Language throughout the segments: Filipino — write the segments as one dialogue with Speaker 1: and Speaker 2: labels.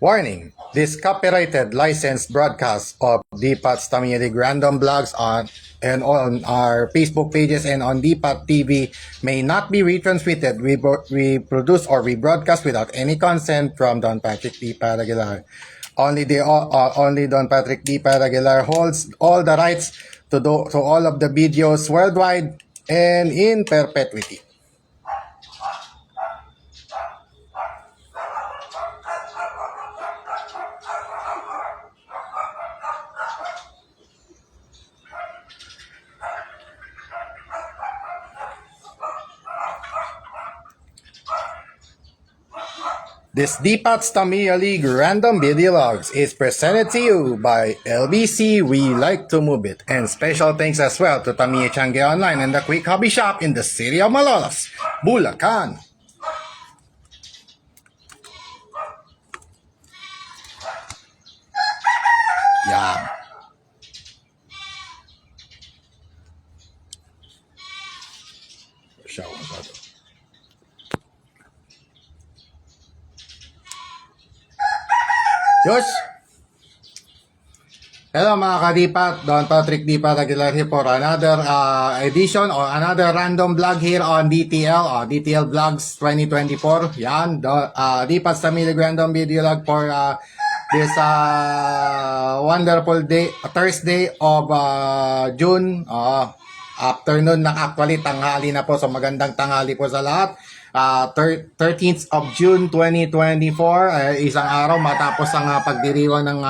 Speaker 1: Warning: this copyrighted licensed broadcast of DPAT's Tamiya League Random Blogs on our Facebook pages and on DPAT TV may not be retransmitted, reproduced, or rebroadcast without any consent from Don Patrick D. Paraguilar. Only Don Patrick D. Paraguilar holds all the rights to all of the videos worldwide and in perpetuity. This DPAT's Tamiya League Random Video Logs is presented to you by LBC We Like to Move It, and special thanks as well to Tamiya Changi Online and the Quick Hobby Shop in the city of Malolos, Bulacan. Yeah. Yos! Hello mga kadipat, Don Patrick D. Paraguilar here for another edition or another random vlog here on DTL, DTL Vlogs 2024. Yan, DPAT's Tamiya League Random Video Log for this wonderful day, Thursday of June. Afternoon na, actually tanghali na po, so magandang tanghali po sa lahat. 13th of June 2024, isang araw matapos ang pagdiriwang ng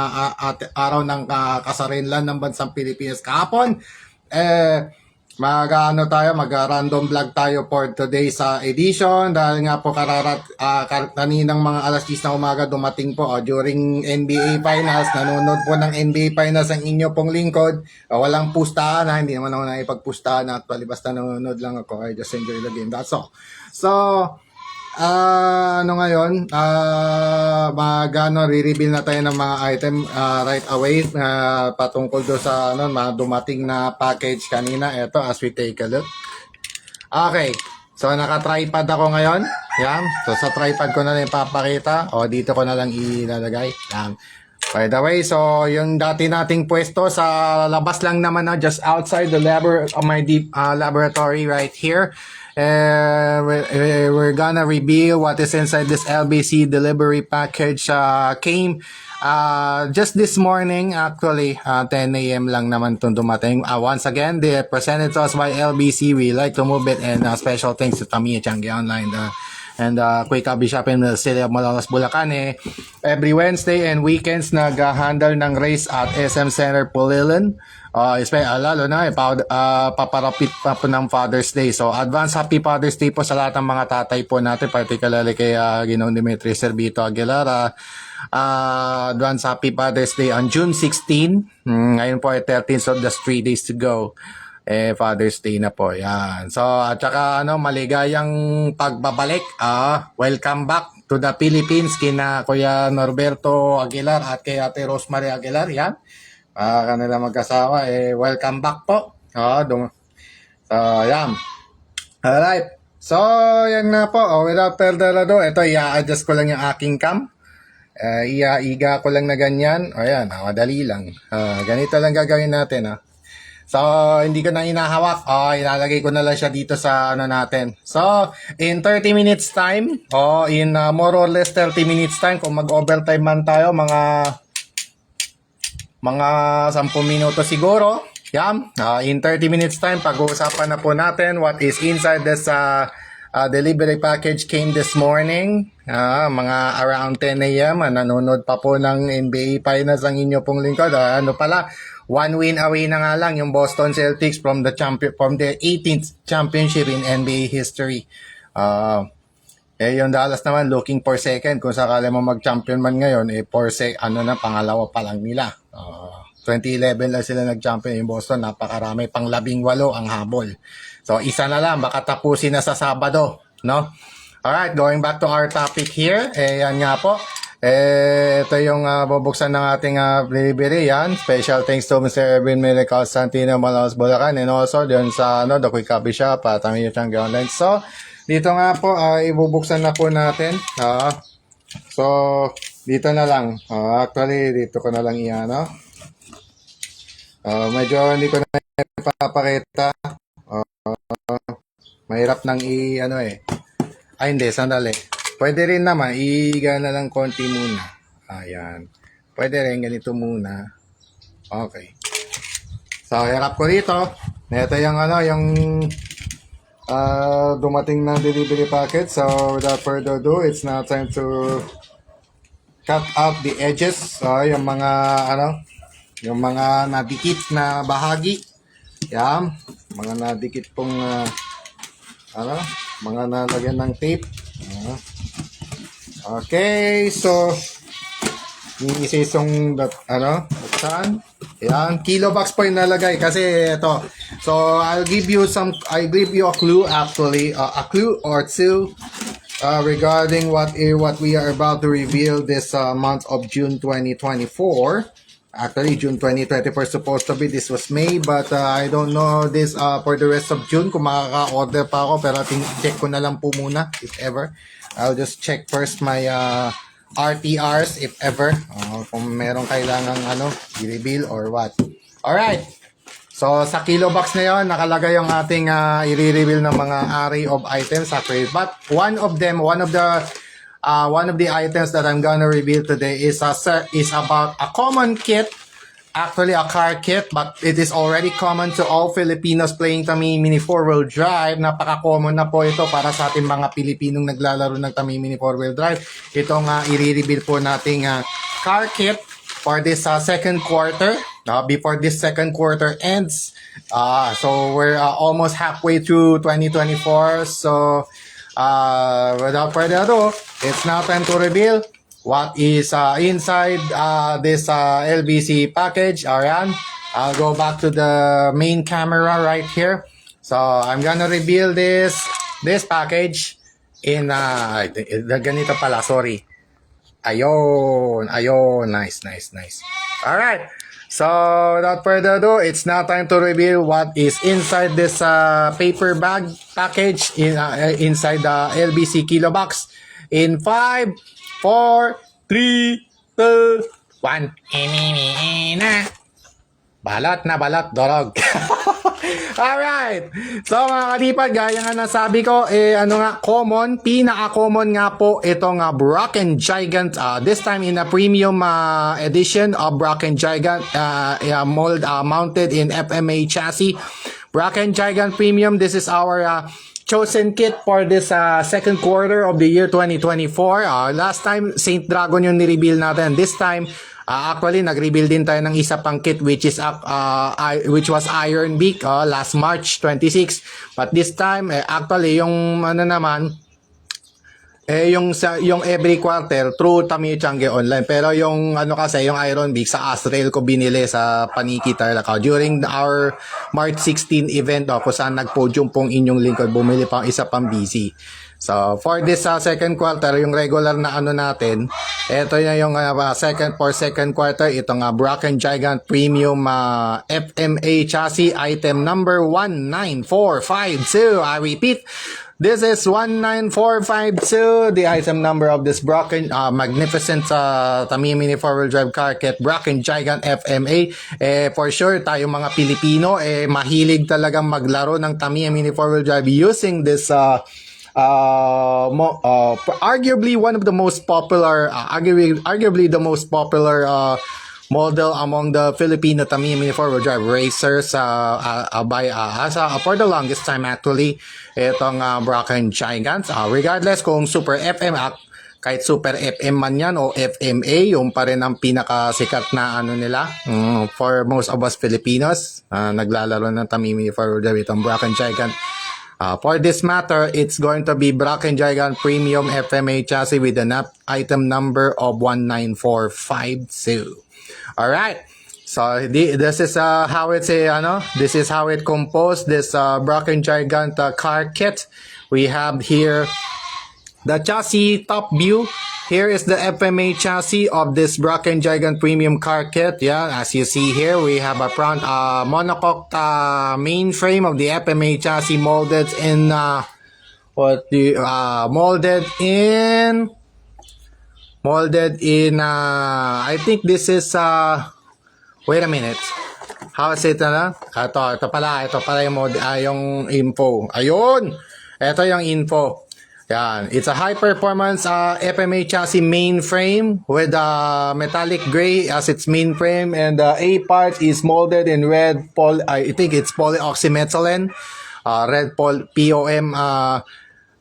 Speaker 1: araw ng kasarinlan ng bansang Pilipinas kahapon. Mag-random vlog tayo for today's edition dahil nga po kaninang mga alas 10 na umaga dumating po during NBA Finals. Nanonood po ng NBA Finals ang inyo pong lingkod. Walang pustahan, hindi naman ako nakipagpustahan actually, basta nanonood lang ako. I just enjoy the game, that's all. So, ngayon, re-reveal na tayo ng mga item right away patungkol do sa mga dumating na package kanina. Ito, as we take a look. Okay, so naka-tripod ako ngayon. Yan, so sa tripod ko na lang ipapakita. O, dito ko na lang ilalagay. Yan. By the way, so yung dati nating pwesto sa labas lang naman na, just outside the laboratory right here. We're gonna reveal what is inside this LBC delivery package. Came just this morning, actually 10 a.m. lang naman itong dumating. Once again, they presented to us by LBC We Like to Move It, and special thanks to Tamiya Changi Online and Quick Hobby Shop in the city of Malolos, Bulacan. Every Wednesday and weekends nag-handle ng race at SM Center Pulilan. Lalo na paparapit pa po ng Father's Day. So advance happy Father's Day po sa lahat ng mga tatay po natin, particularly kay Ginoong Dimitri Servito Aguilar. Advance happy Father's Day on June 16. Ngayon po ay 13, so just 3 days to go. Father's Day na po. Yan. So at saka maligayang pagbabalik. Welcome back to the Philippines kina Kuya Norberto Aguilar at kay Ate Rosemary Aguilar. Yan. Kanila mag-asawa, welcome back po. So, yan. Alright. So, yan na po. Without further ado, ito, i-adjust ko lang yung aking cam. Iga ko lang na ganyan. Ayan, madali lang. Ganito lang gagawin natin. So, hindi ko na inahawak. Ilalagay ko na lang siya dito sa natin. So, in 30 minutes time, in more or less 30 minutes time, kung mag-overtime man tayo, mga 10 minuto siguro. Yan. In 30 minutes time, pag-uusapan na po natin what is inside this delivery package came this morning. Mga around 10 a.m. Nanonood pa po ng NBA Finals ang inyo pong lingkod. One win away na nga lang yung Boston Celtics from the 18th championship in NBA history. Yung Dallas naman looking for second. Kung sakali mo mag-champion man ngayon, pangalawa pa lang nila. 2011 lang sila nag-champion. Yung Boston, napakarami, pang 18 ang habol. So, isa na lang, baka tapusin na sa Sabado, no? Alright, going back to our topic here. Yan nga po. Ito yung bubuksan ng ating delivery. Yan. Special thanks to Mr. Erwin Miracle Santino, Malolos, Bulacan, and also dyan sa The Quick Hobby Shop, Tamiya Changi Online. So, dito nga po, ibubuksan na po natin. So, Dito na lang. Actually, dito ko na lang i-ano. Medyo hindi ko na ipapakita. Mahirap nang i-ano eh. Ay, hindi. Sandali. Pwede rin naman. I-ga na lang konti muna. Ayan. Pwede rin ganito muna. Okay. So, hirap ko dito. Ito yung ano, yung dumating na delivery packet. So, without further ado, it's now time to cut out the edges. So, yung mga ano, yung mga nadikit na bahagi. Yan. Mga nadikit pong ano, mga nalagyan ng tape. Okay, so isisong ano, buksan. Yan, kilo box po yung nalagay kasi ito. So, I'll give you a clue actually, a clue or two regarding what we are about to reveal this month of June 2024. Actually, June 2024 supposed to be. This was May, but I don't know this for the rest of June kung makaka-order pa ako. Pero check ko na lang po muna if ever. I'll just check first my RTRs if ever. Kung meron kailangang ano, i-reveal or what. Alright. So, sa kilo box na yon nakalagay yung ating i-reveal ng mga array of items actually. But one of the items that I'm gonna reveal today is about a common kit, actually a car kit, but it is already common to all Filipinos playing Tamiya Mini 4-wheel drive. Napaka-common na po ito para sa ating mga Pilipinong naglalaro ng Tamiya Mini 4-wheel drive. Ito nga i-reveal po nating car kit for this second quarter, before this second quarter ends. So we're almost halfway through 2024. So without further ado, it's now time to reveal what is inside this LBC package. Alright, I'll go back to the main camera right here. So I'm gonna reveal this package in ganito pala, sorry. Ayun, nice. Alright, so without further ado, it's now time to reveal what is inside this paper bag package inside the LBC Kilo Box. In 5, 4, 3, 2, 1. Balot na balot, dorog. Alright. So mga katipad, gaya nga nasabi ko, common, pinaka-common nga po itong Braken Gigant. This time in a premium edition of Braken Gigant, mounted in FMA chassis. Braken Gigant Premium, this is our chosen kit for this second quarter of the year 2024. Last time, Saint Dragon yung ni-reveal natin. This time, actually, nag-reveal din tayo ng isa pang kit which was Iron Beak last March 26. But this time, actually, yung yung every quarter through Tamiya Changi online. Pero yung kasi, yung Iron Beak sa Astrail ko binili sa Paniki Tarlac. During our March 16 event, kung saan nag-podium pong inyong lingkod, bumili pa isa pang BC. So, for this second quarter, yung regular na natin, ito na yung second quarter, itong Braken Gigant Premium FMA chassis, item number 19452. I repeat, this is 19452, the item number of this Braken magnificent Tamiya Mini 4-wheel drive car kit, Braken Gigant FMA. For sure, tayo mga Pilipino, mahilig talagang maglaro ng Tamiya Mini 4-wheel drive using this arguably one of the most popular, arguably the most popular model among the Filipino Tamiya Mini 4-wheel drive racers for the longest time actually, itong Braken Gigant. Regardless kung Super FM, kahit Super FM man yan o FMA, yung pa rin ang pinakasikat na nila for most of us Filipinos naglalaro ng Tamiya Mini 4-wheel drive, itong Braken Gigant. For this matter, it's going to be Braken Gigant Premium FMA chassis with an item number of 19452. Alright, so this is how it's this is how it composed, this Braken Gigant car kit. We have here the chassis top view. Here is the FMA chassis of this Braken Gigant Premium car kit. Yeah, as you see here, we have a front monocoque mainframe of the FMA chassis molded in molded in, I think this is, wait a minute. How is it, Ito pala yung info. Ayun! Ito yung info. Yan. It's a high-performance FMA chassis mainframe with metallic gray as its mainframe, and the A part is molded in I think it's polyoxymethylene,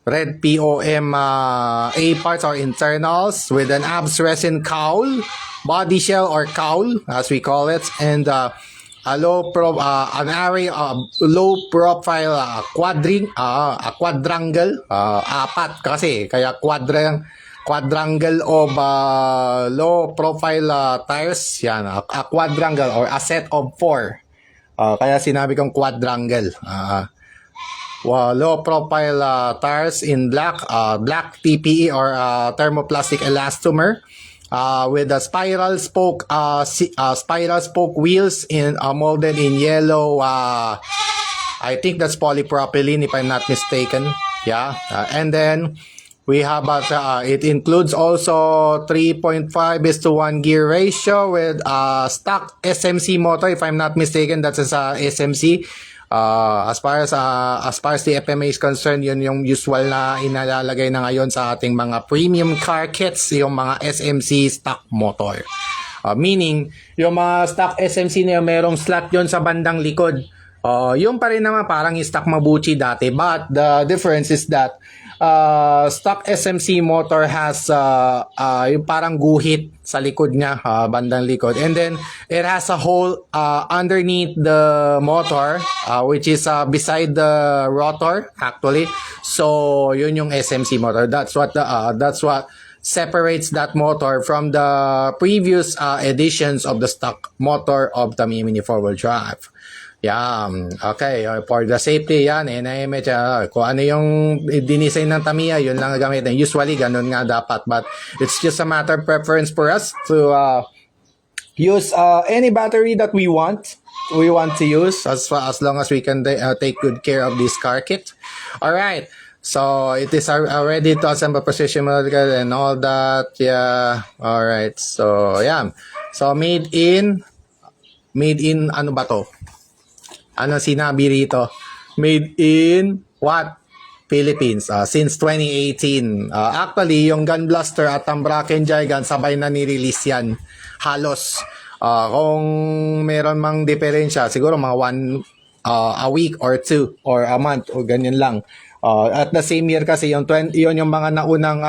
Speaker 1: red POM A parts or internals with an ABS resin cowl, body shell or cowl as we call it, and a low profile quadrangle, apat kasi kaya quadrangle of low profile tires, yan, a quadrangle or a set of 4, kaya sinabi kong quadrangle. Low profile tires in black TPE or thermoplastic elastomer, with the spiral spoke wheels in molded in yellow. I think that's polypropylene if I'm not mistaken. Yeah, and then we have it includes also 3.5:1 gear ratio with stock SMC motor if I'm not mistaken. That's a SMC. As far as the FMA is concerned, yun yung usual na inalalagay na ngayon sa ating mga premium car kits, yung mga SMC stock motor. Meaning, yung mga stock SMC na yun, merong slot yun sa bandang likod. Yung pa rin naman parang yung stock Mabuchi dati, but the difference is that stock SMC motor has yung parang guhit sa likod niya, bandang likod, and then it has a hole underneath the motor, which is beside the rotor actually. So yun yung SMC motor. That's what separates that motor from the previous editions of the stock motor of the Mini 4-wheel drive. Yeah, okay. For the safety, yan, NIMH, kung ano yung dinisign ng Tamiya, yun lang gamitin. Usually, ganun nga dapat. But it's just a matter of preference for us to use any battery that we want to use as long as we can take good care of this car kit. Alright. So, it is already to assemble precision medical and all that. Yeah. Alright. So, yeah. So, made in, ano ba to? Ano sinabi rito? Made in what? Philippines. Since 2018. Actually, yung Gun Blaster at ang Bracken Giant, sabay na ni-release yan. Halos. Kung meron mang diferensya, siguro mga a week or 2 or a month o ganyan lang. At the same year kasi, yun yung mga naunang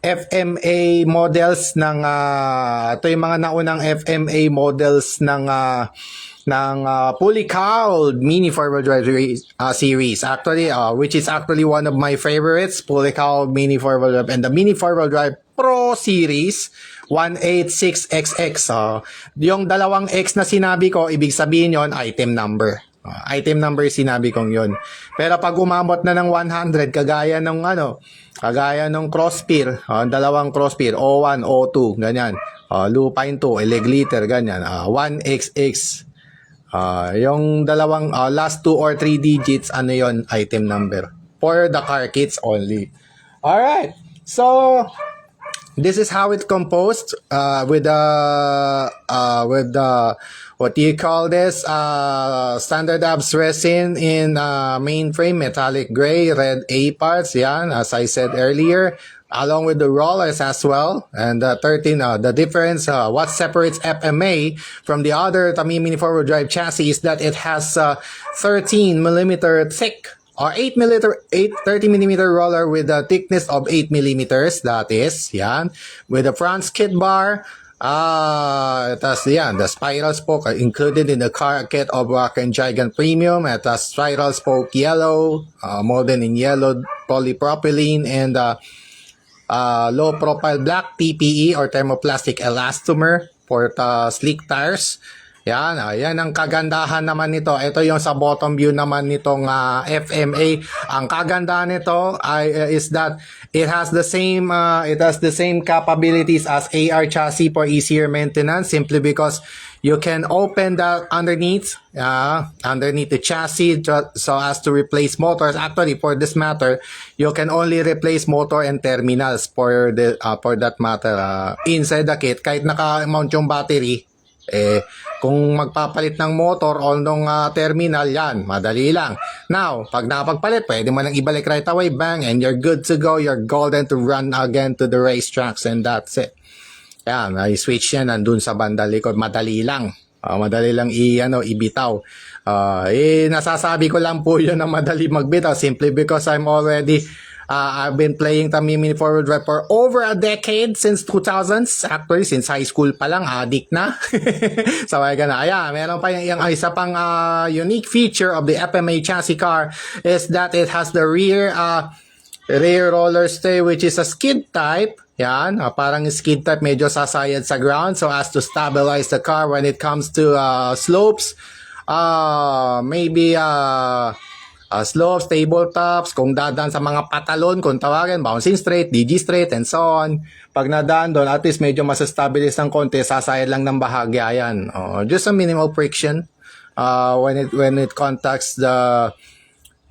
Speaker 1: FMA models ng ito yung mga naunang FMA models ng fully cowled Mini 4-wheel drive series, actually, which is actually one of my favorites, fully cowled Mini 4-wheel drive, and the Mini 4-wheel drive Pro Series 186XX. Yung dalawang X na sinabi ko, ibig sabihin yon item number. Item number sinabi kong yon. Pero pag umabot na ng 100, kagaya ng Crosspear, dalawang Crosspear, O1, O2, ganyan. Lupine 2, leg liter, ganyan. 1XX. Yung dalawang last 2 or 3 digits, ano yon, item number. For the car kits only. Alright. So, this is how it's composed with the what do you call this, standard ABS resin in mainframe, metallic gray, red A parts, yan, as I said earlier, along with the rollers as well. And the difference, what separates FMA from the other Tamiya Mini 4-wheel drive chassis is that it has 13mm thick or 30mm roller with a thickness of 8mm, that is, yan, with a front skid bar. That's the spiral spoke included in the car kit of Bracken Giant Premium. It has spiral spoke yellow, molded in yellow polypropylene, and low profile black TPE or thermoplastic elastomer for the slick tires. Yan, ayan ang kagandahan naman nito. Ito yung sa bottom view naman nitong FMA. Ang kagandahan nito is that it has the same capabilities as AR chassis for easier maintenance, simply because you can open that underneath the chassis so as to replace motors. Actually, for this matter, you can only replace motor and terminals for that matter. Inside the kit, kahit naka-mount yung battery, kung magpapalit ng motor o nung terminal, yan, madali lang. Now, pag nakapagpalit, pwede mo nang ibalik right away, bang, and you're good to go. You're golden to run again to the racetracks, and that's it. Yan, i-switch yan nandun sa banda likod. Madali lang. Madali lang ibitaw. Nasasabi ko lang po yun na madali magbitaw simply because I've been playing Tamiya Mini 4-wheel drive for over a decade, since 2000s. Actually, since high school pa lang, addict na. So, ayan, meron pa yung isa pang unique feature of the FMA chassis car is that it has the rear roller stay, which is a skid type. Yan, parang skid type, medyo sasayad sa ground so as to stabilize the car when it comes to slopes. Slopes, tabletops, kung dadaan sa mga patalon, kung tawagin, bouncing straight, DG straight, and so on. Pag nadaan doon, at least medyo masastabilis ng konti, sasayad lang ng bahagya yan. Just a minimal friction when it contacts the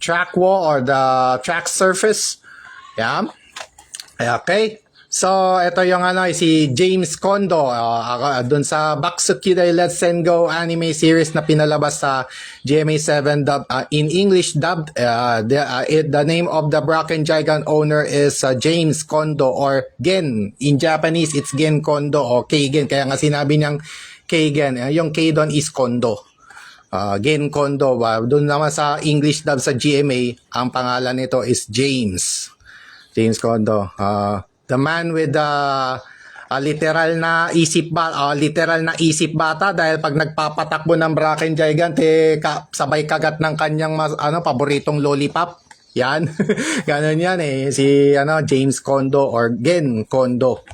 Speaker 1: track wall or the track surface. Yeah. Okay. So, ito yung si James Kondo, dun sa Bakusukidai Let's Sen Go anime series na pinalabas sa GMA7 dub, in English dubbed. The name of the Braken Giant owner is James Kondo, or Gen. In Japanese, it's Gen Kondo o Keigen. Kaya nga sinabi niyang Keigen. Yung K doon is Kondo. Gen Kondo. Doon naman sa English dub sa GMA, ang pangalan nito is James. James Kondo. The man with the literal na isip bata, dahil pag nagpapatakbo ng Braken Gigant, sabay kagat ng kanyang paboritong lollipop. Yan. Ganun yan si James Kondo or Gen Kondo.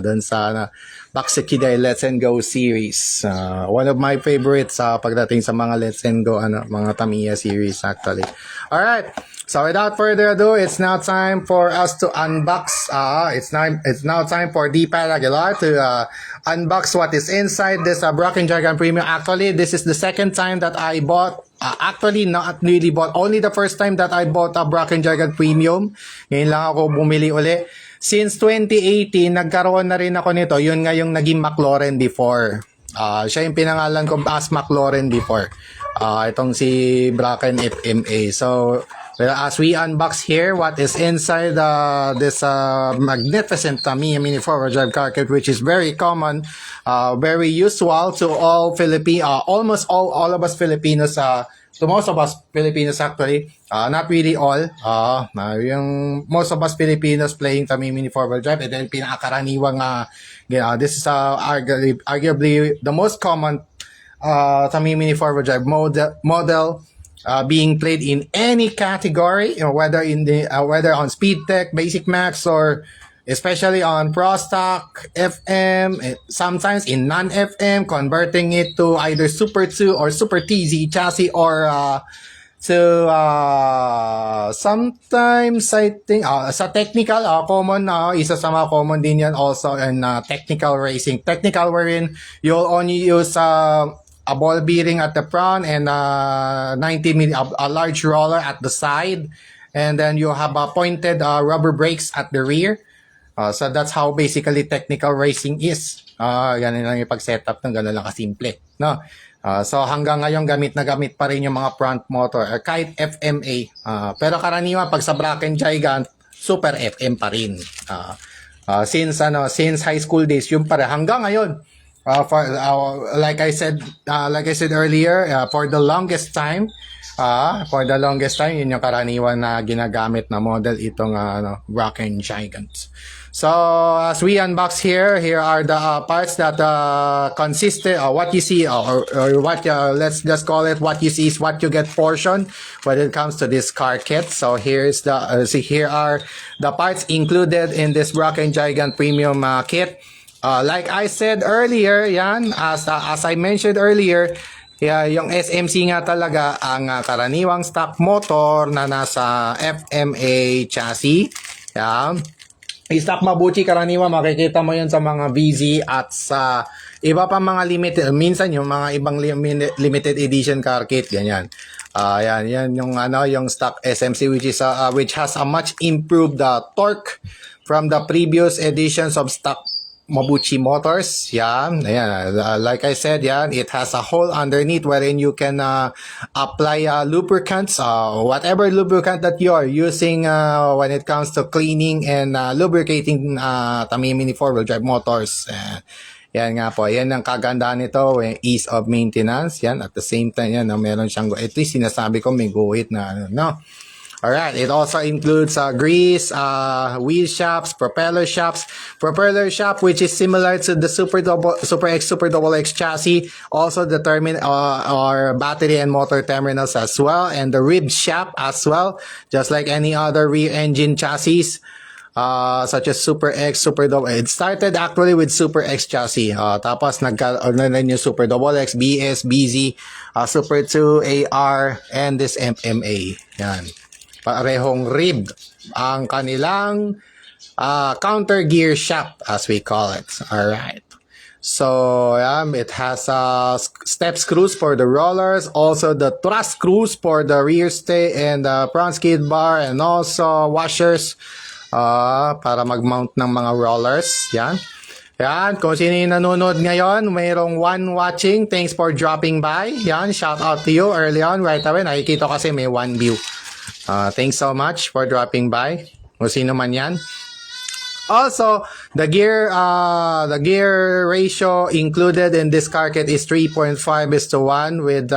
Speaker 1: Doon sa Bakusukidai Let's and Go series. One of my favorites pagdating sa mga Let's and Go mga Tamiya series actually. All right. So without further ado, it's now time for us to unbox. It's now time for D-Pad Aguilar to unbox what is inside this Braken Gigant Premium. Actually, this is the second time that I bought. Actually, not really bought. Only the first time that I bought a Braken Gigant Premium. Ngayon lang ako bumili uli. Since 2018, nagkaroon na rin ako nito. Yun nga yung naging McLaren before. Siya yung pinangalan ko as McLaren before. Itong si Braken FMA. So, well, as we unbox here what is inside this magnificent Tamiya Mini 4-wheel drive car kit, which is very common, very usual to all almost all of us Filipinos, to most of us Filipinos actually, not really all, yung most of us Filipinos playing Tamiya Mini 4-wheel drive, and then pinakakaraniwang, this is arguably the most common Tamiya Mini 4-wheel drive model being played in any category, whether on Speed Tech, Basic Max, or especially on Pro Stock, FM, sometimes in non-FM, converting it to either Super 2 or Super TZ chassis, or sometimes I think sa technical, common, isa sa mga common din yan also in technical racing. Technical wherein you'll only use a ball bearing at the front and 90mm, a large roller at the side, and then you have pointed rubber brakes at the rear. So that's how basically technical racing is. Ganun lang yung pag-setup ng ganun lang kasimple. No? So hanggang ngayon gamit na gamit pa rin yung mga front motor, kahit FMA. Pero karaniwan pag sa Braken Gigant, super FM pa rin. Since high school days, yung pa rin hanggang ngayon. Like I said earlier, for the longest time, yun yung karaniwan na ginagamit na model itong Braken Gigant. So as we unbox here are the parts that consisted of what you see, or what let's just call it what you see is what you get portion when it comes to this car kit. So here are the parts included in this Braken Gigant Premium kit. Like I said earlier, yan, as I mentioned earlier, yung SMC nga talaga ang karaniwang stock motor na nasa FMA chassis. Yan. Yung stock Mabuchi karaniwan makikita mo yun sa mga VZ at sa iba pa mga limited, minsan yung mga ibang limited edition car kit, ganyan. Yan yung yung stock SMC which has a much improved torque from the previous editions of stock Mabuchi motors. Yan, ayan. Like I said, yan, it has a hole underneath wherein you can apply lubricants, whatever lubricant that you are using when it comes to cleaning and lubricating Tamiya 4-wheel drive motors. Yan nga po, yan ang kagandahan nito, ease of maintenance. Yan, at the same time, yan, meron siyang, at least sinasabi ko may guhit na no. Alright, it also includes grease, wheel shafts, propeller shafts, which is similar to the Super X, Super Double X chassis, also the or battery and motor terminals as well, and the rib shaft as well, just like any other rear engine chassis. Such as Super X, Super Double. It started actually with Super X chassis. Tapos nagkaroon na yung Super Double X, BS, BZ, Super 2, AR, and this MMA. Yan. Parehong ribbed ang kanilang counter gear shaft as we call it. Alright. So, it has step screws for the rollers, also the thrust screws for the rear stay and the front skid bar, and also washers para mag-mount ng mga rollers. Yan. Yan, kung sino yung nanonood ngayon, mayroong one watching. Thanks for dropping by. Yan, shout out to you early on. Right away, nakikita kasi may one view. Thanks so much for dropping by. Kung sino man yan. Also, the gear ratio included in this car kit is 3.5:1 with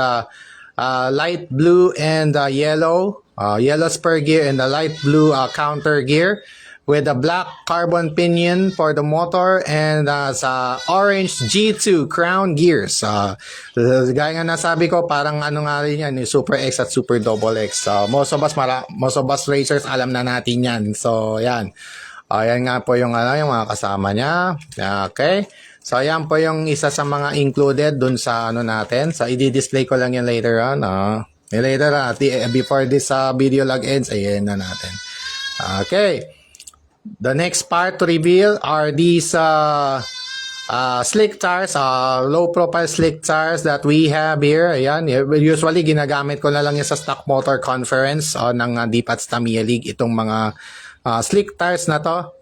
Speaker 1: light blue and yellow. Yellow spur gear and the light blue counter gear with a black carbon pinion for the motor and sa orange G2 crown gears. Gaya nga nasabi ko, parang nga rin yan, Super X at Super Double X. Most of us racers alam na natin yan. So, yan. Yan nga po yung mga kasama niya. Okay. So, yan po yung isa sa mga included dun sa natin. So, i-display ko lang yan later on. Later on, before this video log ends, ayan na natin. Okay. The next part to reveal are these slick tires, low profile slick tires that we have here. Ayan, usually ginagamit ko na lang yan sa stock motor conference ng DPATS Tamiya League, itong mga slick tires na to.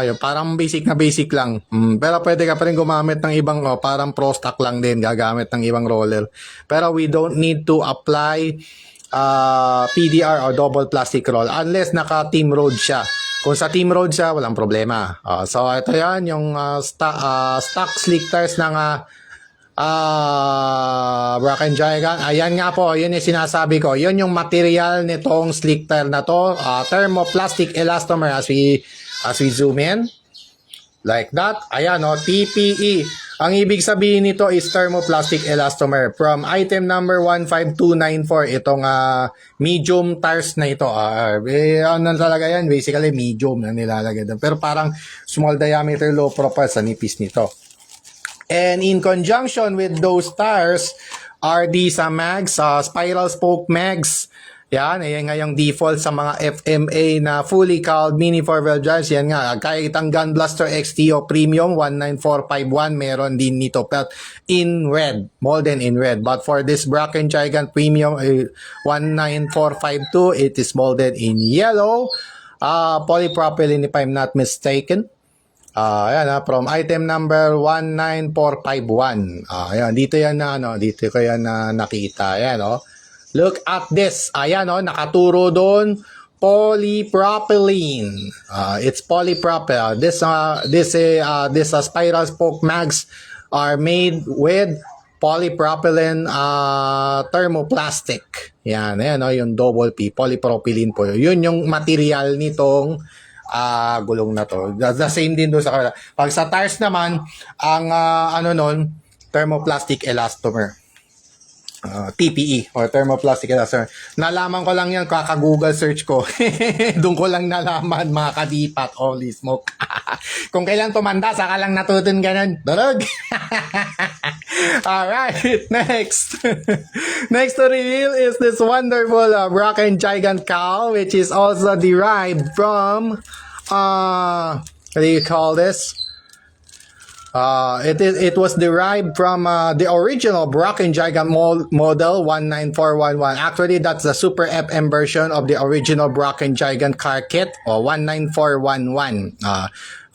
Speaker 1: Yung parang basic lang. Pero pwede ka pa rin gumamit ng ibang parang pro stock lang din, gagamit ng ibang roller. Pero we don't need to apply PDR or double plastic roll unless naka team road siya. Kung sa team road siya, walang problema. So ito yan, yung stock slick tires ng Bracken Giant. Ayan nga po, yun yung sinasabi ko. Yun yung material nitong slick tire na to. Thermoplastic elastomer as we zoom in. Like that. Ayan TPE. Ang ibig sabihin nito is thermoplastic elastomer from item number 15294. Itong medium tires na ito. Ano talaga yan? Basically medium na nilalagay doon. Pero parang small diameter, low profile sa nipis nito. And in conjunction with those tires are these mags, spiral spoke mags. Yan, ayan nga yung default sa mga FMA na fully cowled mini 4-wheel drives. Yan nga, kahit ang Gun Blaster XTO Premium 19451, meron din nito but in red, molded in red. But for this Bracken Giant Premium 19452, it is molded in yellow, polypropylene if I'm not mistaken. Ayan from item number 19451. Ayan, dito yan dito ko yan nakita. Ayan Look at this. Ayan nakaturo doon. Polypropylene. It's polypropylene. This spiral spoke mags are made with polypropylene thermoplastic. Yan, yung double P, polypropylene po. Yun yung material nitong gulong na to. The same din doon sa kanila. Pag sa tires naman, ang thermoplastic elastomer. TPE or thermoplastic elastomer. Nalaman ko lang yan, kaka-Google search ko. Doon ko lang nalaman, mga kadipat, holy smoke. Kung kailan tumanda, saka lang natutun ganun. Durog! Alright, next. Next to reveal is this wonderful Brocken Gigant cow, which is also derived from, what do you call this? It was derived from the original Brocken Gigant model 19411. Actually, that's the Super FM version of the original Brocken Gigant car kit o 19411.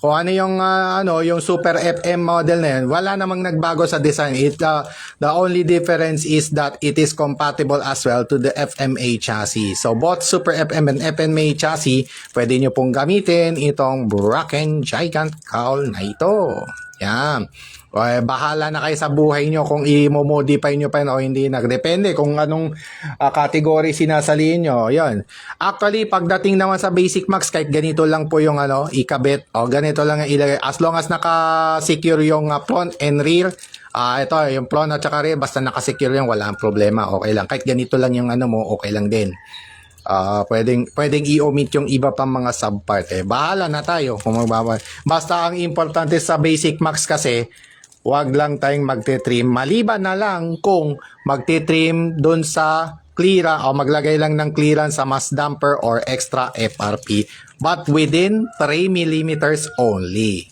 Speaker 1: Kung ano yung Super FM model na yun, wala namang nagbago sa design. The only difference is that it is compatible as well to the FMA chassis. So both Super FM and FMA chassis, pwede nyo pong gamitin itong Brocken Gigant cowl na ito. Yan. Bahala na kayo sa buhay nyo kung i-modify nyo pa yun o hindi. Nagdepende kung anong category sinasalihin nyo. Yan. Actually, pagdating naman sa Basic Max, kahit ganito lang po yung ikabit o ganito lang yung ilagay. As long as naka-secure yung front and rear, ito, yung front at saka rear, basta naka-secure yung walang problema. Okay lang. Kahit ganito lang yung mo, okay lang din. Pwedeng i-omit yung iba pang mga subpart. Bahala na tayo kung magbabay. Basta ang importante sa Basic Max kasi, wag lang tayong magte-trim. Maliban na lang kung magte-trim dun sa clearance o maglagay lang ng clearance sa mass damper or extra FRP. But within 3 millimeters only.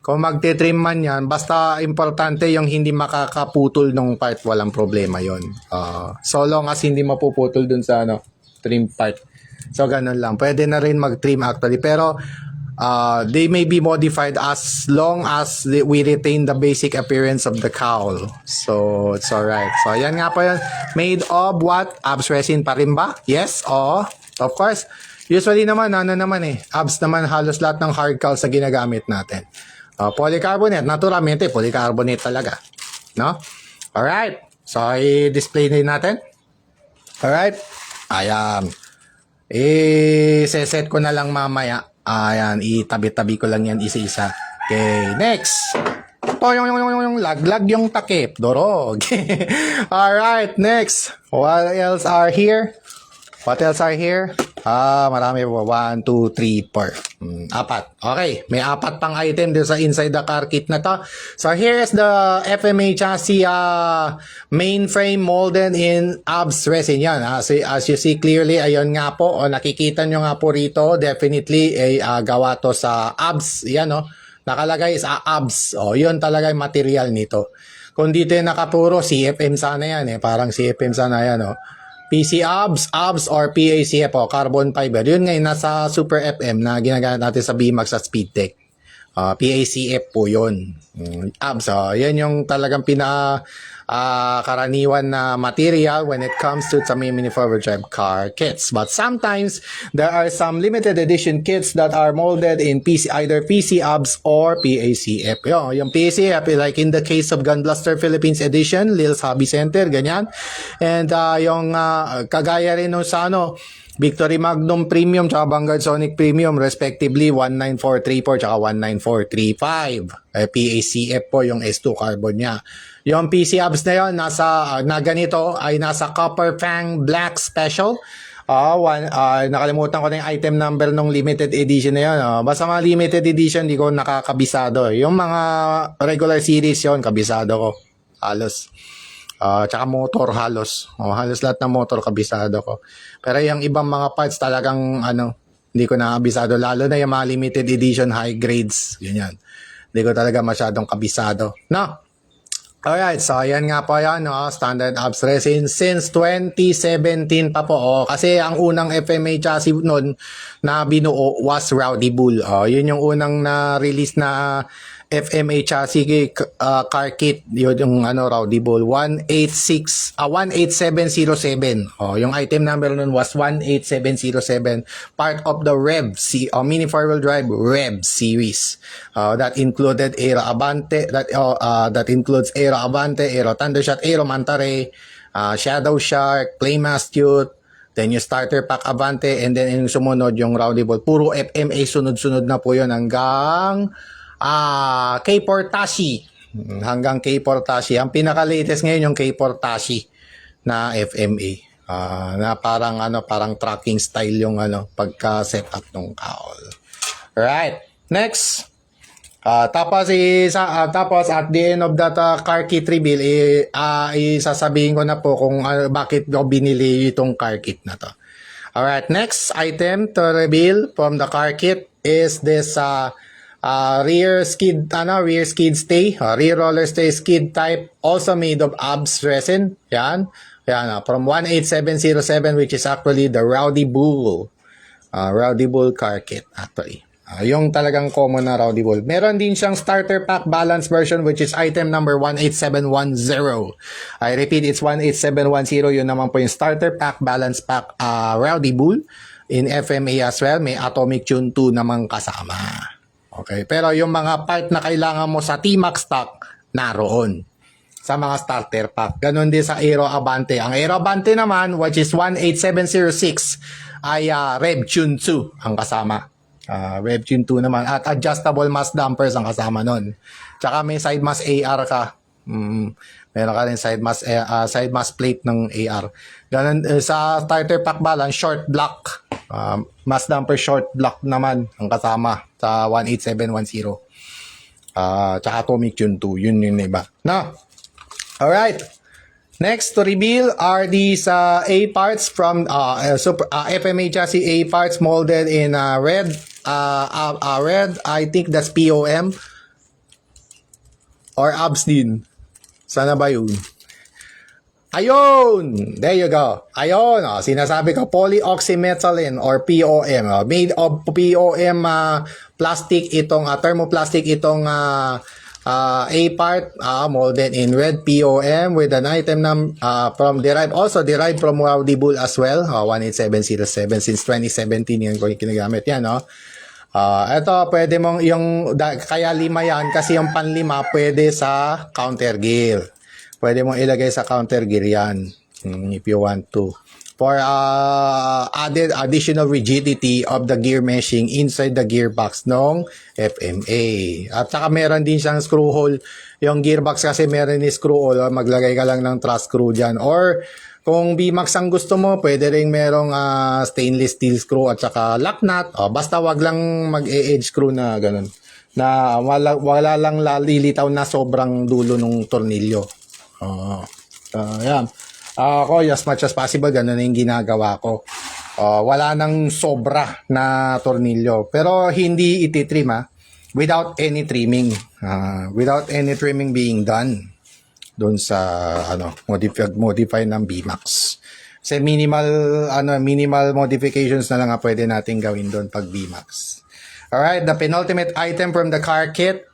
Speaker 1: Kung magte-trim man yan, basta importante yung hindi makakaputol ng part, walang problema yon. So long as hindi mapuputol dun sa trim part. So ganun lang. Pwede na rin mag-trim actually. Pero they may be modified as long as we retain the basic appearance of the cowl. So it's alright. So yan nga po yan. Made of what? Abs resin pa rin ba? Yes? Oo. Of course. Usually naman, abs naman halos lahat ng hard cowl sa ginagamit natin. Polycarbonate, naturalmente, polycarbonate talaga. No? Alright. So, i-display din natin. Alright. Ayan. I-set ko na lang mamaya. Ayan, itabi-tabi ko lang yan isa-isa. Okay, next. Ito yung laglag yung takip. Dorog. Alright, next. What else are here? Marami po. 1, 2, 3, 4. 4. Okay. May 4 pang item dito sa inside the car kit na to. So, here is the FMA chassis mainframe molded in ABS resin. Yan. As you see clearly, ayun nga po. O, nakikita nyo nga po rito. Definitely, gawa to sa ABS. Yan, o. Nakalagay sa ABS. O, yun talaga yung material nito. Kung dito yung nakapuro, CFM sana yan. Parang CFM sana yan, o. PC ABS or PACF o carbon fiber. Yun ngayon nasa Super FM na ginagamit natin sa BMAX at Speedtech. PACF po yun. ABS. Yan yung talagang karaniwan na material when it comes to sa mini four-wheel drive car kits. But sometimes there are some limited edition kits that are molded in either PC ABS or PACF. Yung PACF, like in the case of Gunbluster Philippines Edition, Lil's Hobby Center, ganyan. And yung kagaya rin nung sa Victory Magnum Premium tsaka Vanguard Sonic Premium respectively 19434 tsaka 19435. PACF po yung S2 carbon niya. Yung PC ABS na yun na ganito ay nasa Copper Fang Black Special. Nakalimutan ko na yung item number ng limited edition na yun. Basta mga limited edition di ko nakakabisado. Yung mga regular series yun kabisado ko. Halos. Tsaka motor halos. Halos lahat ng motor kabisado ko. Pero yung ibang mga parts talagang hindi ko nakabisado. Lalo na yung mga limited edition high grades. Ganyan. Hindi ko talaga masyadong kabisado. No? Alright, so ayan nga po yan, standard ABS resin since 2017 pa po. Kasi ang unang FMA chassis nun na binuo was Rowdy Bull. Yun yung unang na-release na FMA chassis car kit. Yun yung Rowdy Bull 18707. Yung item number nun was 18707. Part of the Rev mini four-wheel drive Rev series. That included Aero Avante, that includes Aero Avante, Aero Thundershot, Aero Manta Ray, Shadow Shark, Flame Astute, then yung starter pack Avante, and then yung sumunod yung Rowdy Bull. Puro FMA sunod-sunod na po yun hanggang kay Portashi. Hanggang K4 Tashi. Ang pinaka-latest ngayon yung K4 Tashi na FMA. Na parang tracking style yung pagka-setup ng cowl. Right. Next. Tapos at the end of that car kit reveal, isasabihin ko na po kung bakit ko binili itong car kit na to. Alright, next item to reveal from the car kit is this rear skid stay, rear roller stay skid type, also made of ABS resin. Yan, from 18707, which is actually the Rowdy Bull car kit actually. Yung talagang common na Rowdy Bull. Meron din siyang starter pack balance version, which is item number 18710. I repeat, it's 18710. Yun naman po yung starter pack balance pack Rowdy Bull in FMA as well. May Atomic Tune 2 namang kasama. Okay, pero yung mga part na kailangan mo sa T-Max stock, naroon sa mga starter pack. Ganon din sa Aero Abante. Ang Aero Abante naman, which is 18706, ay Rev Tune 2 ang kasama. Rev Tune 2 naman. At adjustable mass dampers ang kasama nun. Tsaka may side mass AR ka. Meron ka rin side mass plate ng AR. Ganon, sa starter pack balance, short block. Mass damper short block naman ang kasama sa 18710. Tsaka Atomic Tune 2. Yun yung iba. Now, alright. Next to reveal are these A parts from FMA chassis A parts molded in red. Red, I think that's POM. Or ABS din. Sana ba yun? Ayun! There you go. Ayun, sinasabi ko, polyoxymethylene or POM. Made of POM plastic itong, thermoplastic itong A part, molded in red POM with an item derived from Rowdy Bull as well. 18707 since 2017 yan ko yung kinagamit yan, no? Ito, pwede mong kaya 5 yan kasi yung panlima pwede sa counter gear. Pwede mong ilagay sa counter gear yan if you want to. For additional rigidity of the gear meshing inside the gearbox ng FMA. At saka meron din siyang screw hole. Yung gearbox kasi meron ni screw hole. Maglagay ka lang ng truss screw dyan. Or kung BMAX ang gusto mo, pwede rin merong stainless steel screw at saka lock nut. Basta wag lang mag-edge screw na ganun. Na wala lang lilitaw na sobrang dulo ng tornilyo. Yan. Ako, as much as possible, ganun na yung ginagawa ko. Wala nang sobra na tornilyo. Pero hindi ititrim, without any trimming. Without any trimming being done doon sa modify ng BMAX. Kasi minimal modifications na lang pwede natin gawin doon pag BMAX. Alright, the penultimate item from the car kit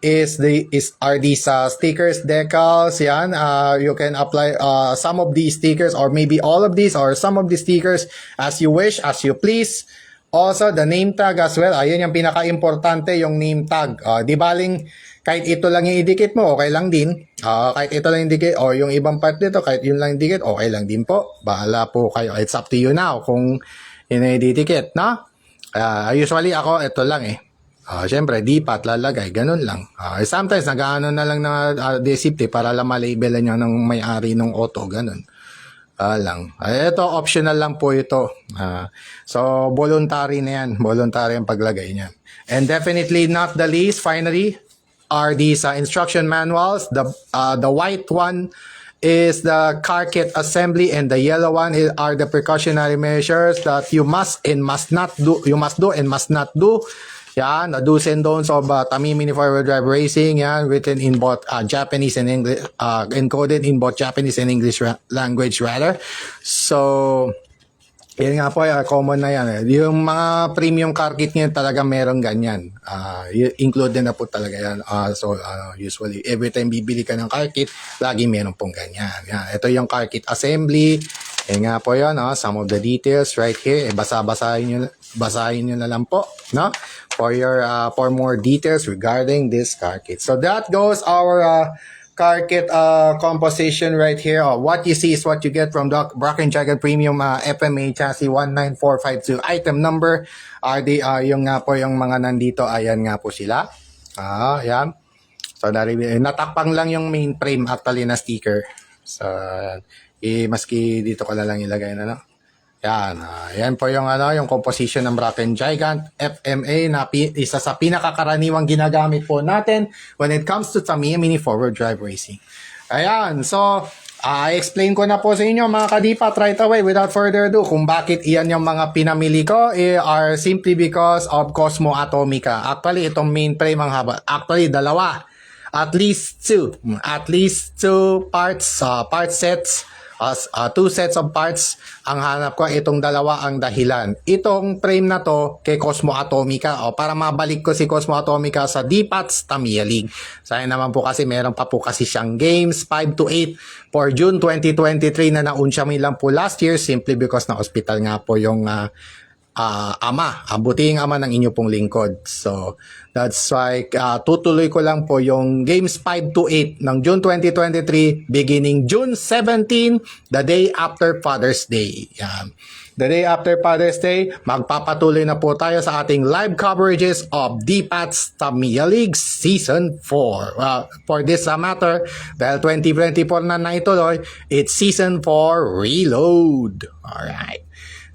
Speaker 1: are these stickers, decals. Yan, you can apply some of these stickers or maybe all of these or some of the stickers as you wish, as you please. Also, the name tag as well. Ayun yung pinaka-importante, yung name tag. Di baling kahit ito lang yung idikit mo, okay lang din. Kahit ito lang yung idikit o yung ibang part nito, kahit yun lang idikit, okay lang din po. Bahala po kayo. It's up to you now kung yun yung idikit, no? Usually ako, ito lang Siyempre, D-pat lalagay, ganun lang. Sometimes, nag-ano na lang na desipte para lang malabelan nyo ng may-ari ng auto, ganun. Lang. Ito, optional lang po ito. So, voluntary na yan. Voluntary ang paglagay niyan. And definitely not the least, finally, are these instruction manuals. The white one is the car kit assembly and the yellow one are the precautionary measures that you must and must not do. You must do and must not do. Yan, the do's and don'ts of Tamimini four-wheel drive racing, yan, written in both Japanese and English, encoded in both Japanese and English language rather. So, yan nga po, common na yan. Yung mga premium car kit ngayon talaga meron ganyan. Included na po talaga yan. Usually, every time bibili ka ng car kit, lagi meron pong ganyan. Yan. Ito yung car kit assembly. Yan nga po yan, some of the details right here. Basahin nyo na lang po, no? For more details regarding this car kit. So that goes our car kit composition right here. What you see is what you get from the Brock & Jagged Premium FMA chassis 19452. Item number are yung nga po yung mga nandito. Ayan nga po sila. Ayan. So, natakpang lang yung mainframe actually na sticker. So, maski dito ko na lang ilagay na, no? Yan. Yan po yung, yung composition ng Bracken Gigant FMA na isa sa pinakakaraniwang ginagamit po natin when it comes to Tamiya Mini Forward Drive Racing. Ayan. So, I-explain ko na po sa inyo mga kadipat right away without further ado kung bakit iyan yung mga pinamili ko are simply because of Cosmo Atomica. Actually, itong mainframe ang haba. Actually, dalawa. At least two parts, part sets, two sets of parts ang hanap ko. Itong dalawa ang dahilan. Itong frame na to kay Cosmo Atomica, para mabalik ko si Cosmo Atomica sa DPATS Tamiya League. Sayang naman po kasi meron pa po kasi siyang games 5 to 8 for June 2023 na naunsya mo lang po last year simply because na hospital nga po yung buting ama ng inyo pong lingkod. So, that's why tutuloy ko lang po yung games 5 to 8 ng June 2023 beginning June 17, the day after Father's Day. Yan. The day after Father's Day, magpapatuloy na po tayo sa ating live coverages of DPATS Tamiya League Season 4. For this matter, dahil 2024 na naituloy, it's Season 4 Reload. Alright.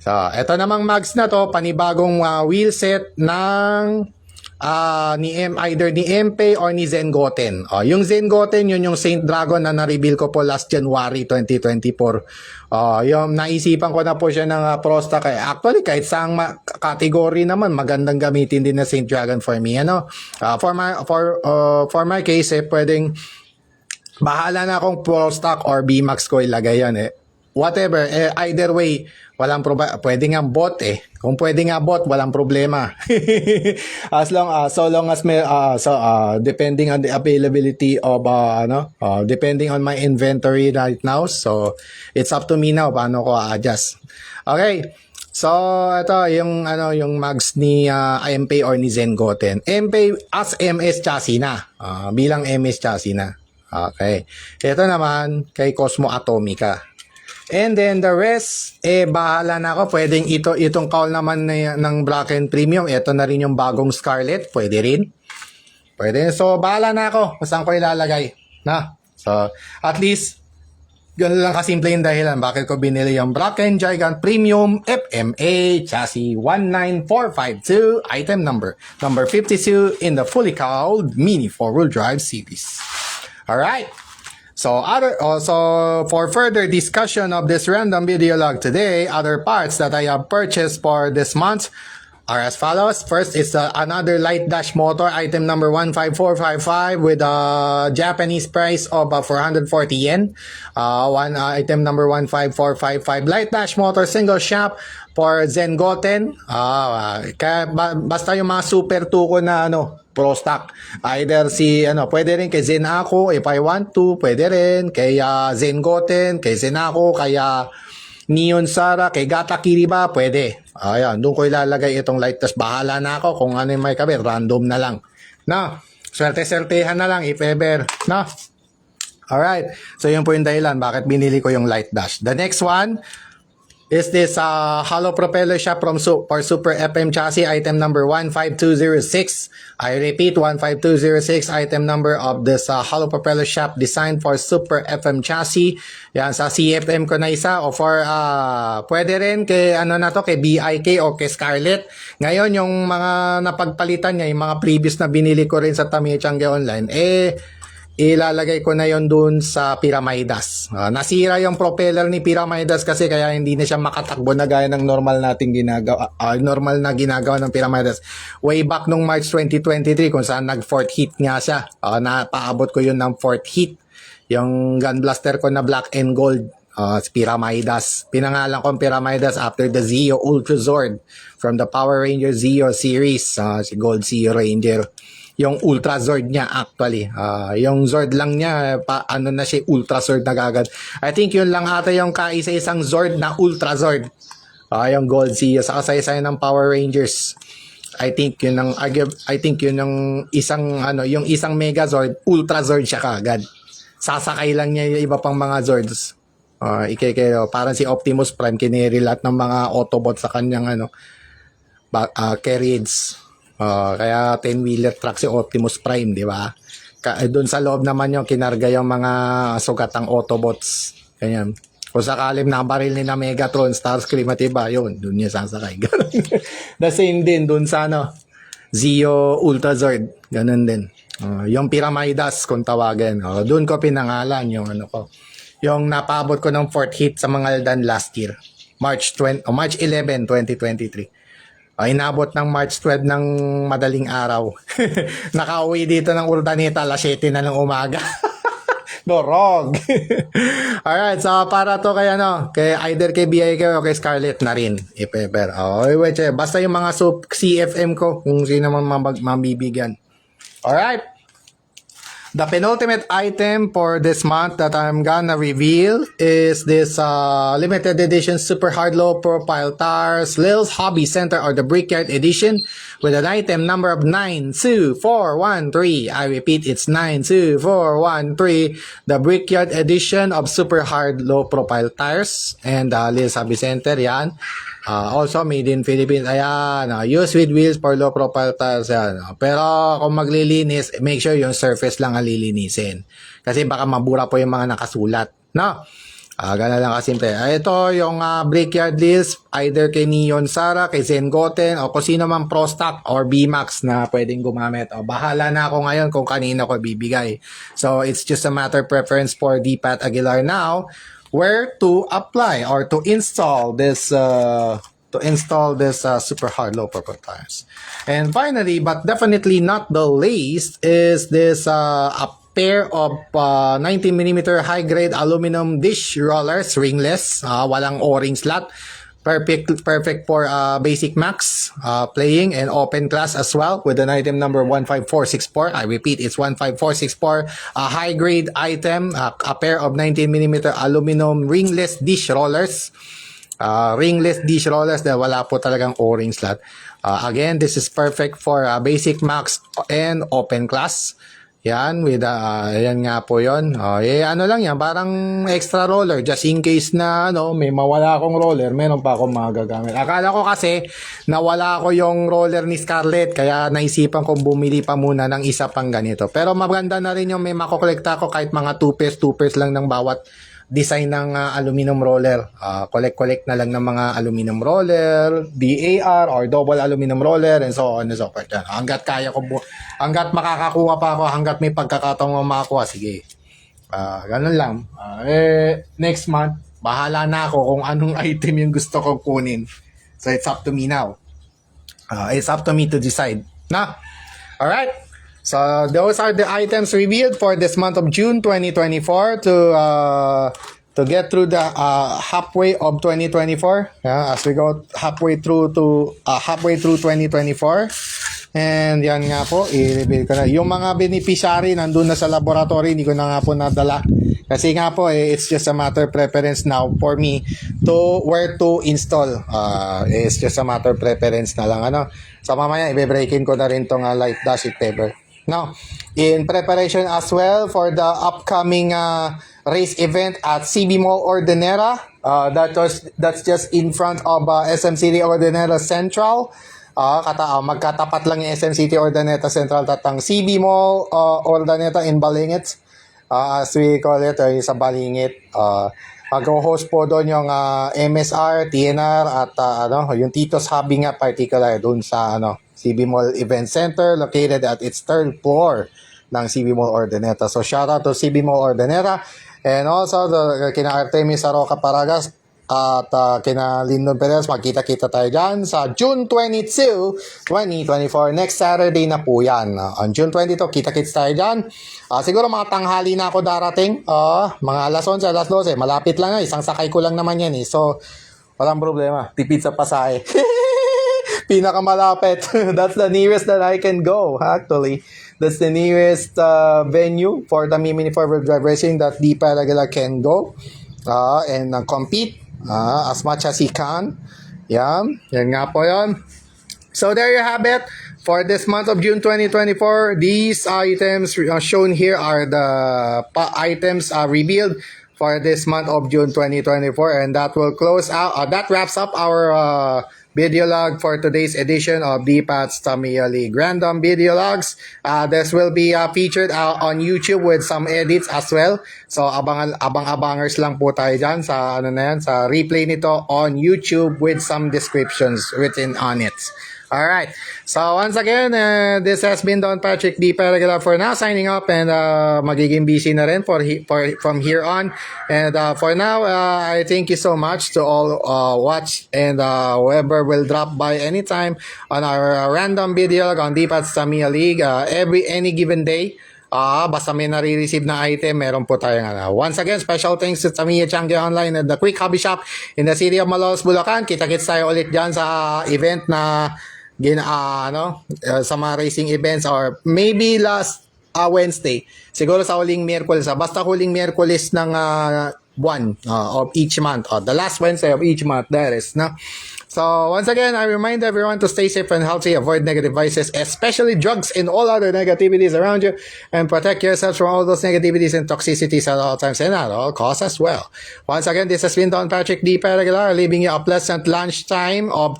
Speaker 1: So, eto namang mags na to, panibagong wheel set ng either ni Empey or ni Zengoten. Yung Zengoten, yun yung Saint Dragon na na-reveal ko po last January 2024. Yung naisipan ko na po siya ng Pro Stock. Actually, kahit saang category naman, magandang gamitin din na Saint Dragon for me. For my case, pwedeng bahala na akong Pro Stock or BMAX ko ilagay yan whatever, either way, walang problema. Pwede nga bot Kung pwede nga bot, walang problema. So long as may, depending on the availability of, depending on my inventory right now. So, it's up to me now, paano ko adjust. Okay. So, ito, yung mags ni Empey or ni Zengoten. Empey as MS chassis na. Bilang MS chassis na. Okay. Ito naman, kay Cosmo Atomica. And then the rest, bahala na ako. Pwedeng itong call naman ng Bracken Premium. Ito na rin yung bagong Scarlet. Pwede rin. Pwede. So, bahala na ako. Saan ko ilalagay. Na? So, at least, gano'n lang kasimple yung dahilan. Bakit ko binili yung Bracken Gigant Premium FMA Chassis 19452 item number 52 in the fully cowled Mini 4-wheel drive series. Alright. So, for further discussion of this random video log today, other parts that I have purchased for this month are as follows. First is another light dash motor, item number 15455 with a Japanese price of 440 yen. Item number 15455, light dash motor, single shaft for Zengoten. Basta yung mga super tuko na Pro Stock. Either pwede rin kay Zenako if I want to, pwede rin kay Zengoten, kay Zenako, kaya Neon Sara, kay Gata Kiriba, pwede. Ayan, doon ko ilalagay itong light. Tas bahala na ako kung ano yung may kabit, random na lang. Na, swerte-swertehan na lang if ever. Na. Alright, so yun po yung dahilan bakit binili ko yung light dash. The next one is this hollow propeller shaft for Super FM chassis, item number 15206. I repeat, 15206, item number of this hollow propeller shaft designed for Super FM chassis. Yan, sa CFM ko na isa, o for, pwede rin kay, kay BIK o kay Scarlett. Ngayon, yung mga napagpalitan niya, yung mga previous na binili ko rin sa Tamiya Changi Online, ilalagay ko na yon dun sa Pyramidas. Nasira yung propeller ni Pyramidas kasi kaya hindi na siya makatakbo na gaya ng normal nating ginagawa, normal na ginagawa ng Pyramidas. Way back nung March 2023 kung saan nag-fourth heat nga siya. Napaabot ko yun ng fourth heat. Yung gun blaster ko na black and gold, Pyramidas. Pinangalan ko Pyramidas after the Zeo Ultra Zord from the Power Ranger Zeo series, si Gold Zeo Ranger. Yung Ultra Zord niya actually. Yung Zord lang niya, na siya, Ultra Zord na gagad. I think yun lang ata yung kaisa-isang Zord na Ultra Zord. Yung Gold Zeo, sa kasaysayan ng Power Rangers. I think yun yung isang, yung isang Megazord, Ultra Zord siya kagad. Sasakay lang niya yung iba pang mga Zords. Parang si Optimus Prime, kinirilat ng mga Autobot sa kanyang, carriage. Kaya 10-wheeler truck si Optimus Prime, di ba? Doon sa loob naman yung kinarga yung mga sugatang Autobots. Ganyan. Kung sakalim nakabaril ni na Megatron, Starscream at iba, yun, doon niya sasakay. The same din doon sa Zeo Ultrazord. Ganun din. Yung Pyramidas kung tawagin. Doon ko pinangalan yung yung napabot ko ng 4th hit sa Mangaldan last year. March 11, 2023. Inabot ng March 12 ng madaling araw. Nakauwi dito ng Urdaneta, alas 7 na ng umaga. Dorog. Alright, so para to kay kay either kay BIK o kay Scarlett na rin. Ipeper. Wait, basta yung mga CFM ko, kung sino man mabibigyan. Alright. The penultimate item for this month that I'm gonna reveal is this limited edition super hard low profile tires Lil's Hobby Center or the Brickyard edition with an item number of 92413. I repeat, it's 92413. The Brickyard edition of super hard low profile tires and Lil's Hobby Center, yan. Also made in Philippines. Ayan, used with wheels for low profile tires yan. Pero kung maglilinis, make sure yung surface lang ang lilinisin. Kasi baka mabura po yung mga nakasulat. No? Gana lang kasimple. Ito yung Brickyard Lils, either kay Neon Sara, kay Zengoten, o kung sino man Pro Stock or B-Max na pwedeng gumamit. Bahala na ako ngayon kung kanino ko bibigay. So, it's just a matter of preference for D-Pat Aguilar now where to apply or to install this super hard low profile tires. And finally, but definitely not the least, is this a pair of 90mm high grade aluminum dish rollers, ringless, walang o-ring slot. Perfect for basic max playing and open class as well with an item number 15464. I repeat, it's 15464. A high grade item, a pair of 19mm aluminum ringless dish rollers. Ringless dish rollers na wala po talagang o-ring slot. Again, this is perfect for basic max and open class. Yan, with yan nga po yun. Ano lang yan, parang extra roller. Just in case na may mawala akong roller, meron pa akong magagamit. Akala ko kasi nawala ko yung roller ni Scarlett, kaya naisipan kong bumili pa muna ng isa pang ganito. Pero maganda na rin yung may makokolekta ko kahit mga 2 pairs lang ng bawat design ng aluminum roller. Collect na lang ng mga aluminum roller, BAR or double aluminum roller and so on and so forth. Hanggat kaya ko, hanggat makakakuha pa ako, hanggat may pagkakataong makakuha, sige. Ganun lang. Next month, bahala na ako kung anong item yung gusto kong kunin. So it's up to me now. It's up to me to decide. Na? Alright? So those are the items revealed for this month of June 2024 to get through the halfway of 2024. As we go halfway through 2024. And yan nga po, i-reveal ko na. Yung mga beneficiary nandun na sa laboratory, hindi ko na nga po nadala. Kasi nga po, it's just a matter of preference now for me to where to install. It's just a matter of preference na lang. So mamaya, i-breakin ko na rin tong light dash sheet paper. Now, in preparation as well for the upcoming race event at CB Mall Ordenera, that's just in front of SM City Ordenera Central. Magkatapat lang yung SM City Ordeneta Central tatang CB Mall Ordeneta in Balingit, as we call it, sa Balingit. Mag-host po doon yung MSR, TNR at yung Tito's Hobby nga particular doon sa CB Mall Event Center located at its 3rd floor ng CB Mall Ordeneta. So shout out to CB Mall Ordeneta and also kina Artemis Aroca Paragas at kina Lindon Perez. Magkita-kita tayo dyan sa June 22, 2024. Next Saturday na po yan. On June 22, kita-kits tayo dyan. Siguro mga tanghali na ako darating. Mga alas 11, alas 12. Malapit lang isang sakay ko lang naman yan So walang problema. Tipid sa pasahe. Pinakamalapit. That's the nearest that I can go, actually. That's the nearest venue for the Mini Forward Drive Racing that D-Pat Aguilar can go and compete as much as he can. Yan nga po yun. So there you have it. For this month of June 2024, these items shown here are the items revealed for this month of June 2024, and that will close out. That wraps up our video log for today's edition of DPAT's Tamiya League Random Video Logs. This will be featured on YouTube with some edits as well. So abang-abangers lang po tayo dyan sa, sa replay nito on YouTube with some descriptions written on it. Alright, so once again, this has been Don Patrick D. Paraguela for now, signing up, and magiging busy na rin from here on. And for now, I thank you so much to all watch and whoever will drop by anytime on our random video on DPAT's Tamiya League any given day. Basta may nare-receive na item, meron po tayong Once again, special thanks to Tamiya Changi Online and the Quick Hobby Shop in the city of Malolos, Bulacan. Kita-kits tayo ulit dyan sa event na sa mga racing events, or maybe last Wednesday, siguro sa huling Miyerkules, basta huling Miyerkules ng buwan of each month, or the last Wednesday of each month, that is, no? So once again, I remind everyone to stay safe and healthy, avoid negative vices, especially drugs and all other negativities around you, and protect yourselves from all those negativities and toxicities at all times and at all costs as well. Once again, this has been Don Patrick D. Paraguela, leaving you a pleasant lunchtime of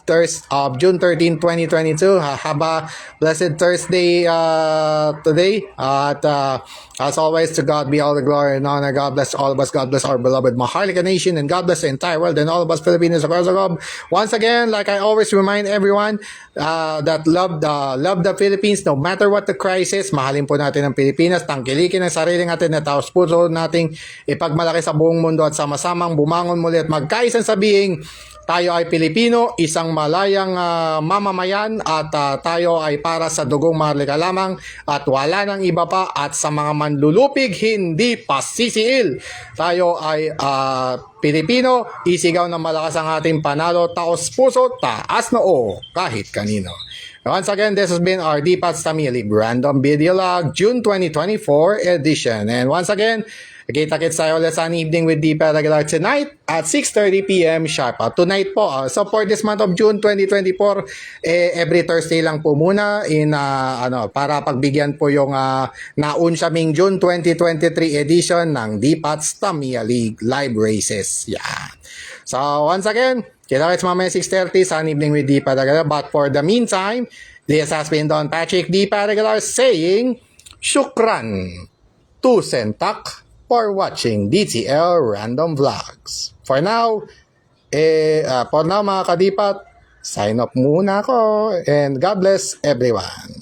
Speaker 1: June 13, 2022. Have a blessed Thursday today. As always, to God be all the glory and honor. God bless all of us. God bless our beloved Maharlika Nation, and God bless the entire world and all of us Filipinos across the globe. Once again, like I always remind everyone, that love the Philippines, no matter what the crisis. Mahalin po natin ang Pilipinas, tangkilikin ang sarili natin at taos puso nating ipagmalaki sa buong mundo, at sama-samang bumangon muli at magkaisang sabihing, tayo ay Pilipino, isang malayang mamamayan, at tayo ay para sa dugong Maharlika lamang, at wala nang iba pa, at sa mga manlulupig hindi pasisiil. Tayo ay Pilipino, isigaw ng malakas ang ating panalo, taos puso, taas noo kahit kanino. Once again, this has been our DPAT's Tamiya League Random Video Log, June 2024 edition. And once again, kita-kits tayo ulit sa evening with D. Paraguela tonight at 6:30 p.m. sharp. Tonight po, so for this month of June 2024, every Thursday lang po muna para pagbigyan po yung naunsyaming June 2023 edition ng DPAT's Tamiya League Live Races. Yeah. So once again, kita-kits mamaya 6:30 sa evening with D. Paraguela. But for the meantime, this has been Don Patrick D. Paraguela saying, Shukran to Sentak for watching DTL Random Vlogs. For now, mga kadipat, sign up muna ako, and God bless everyone.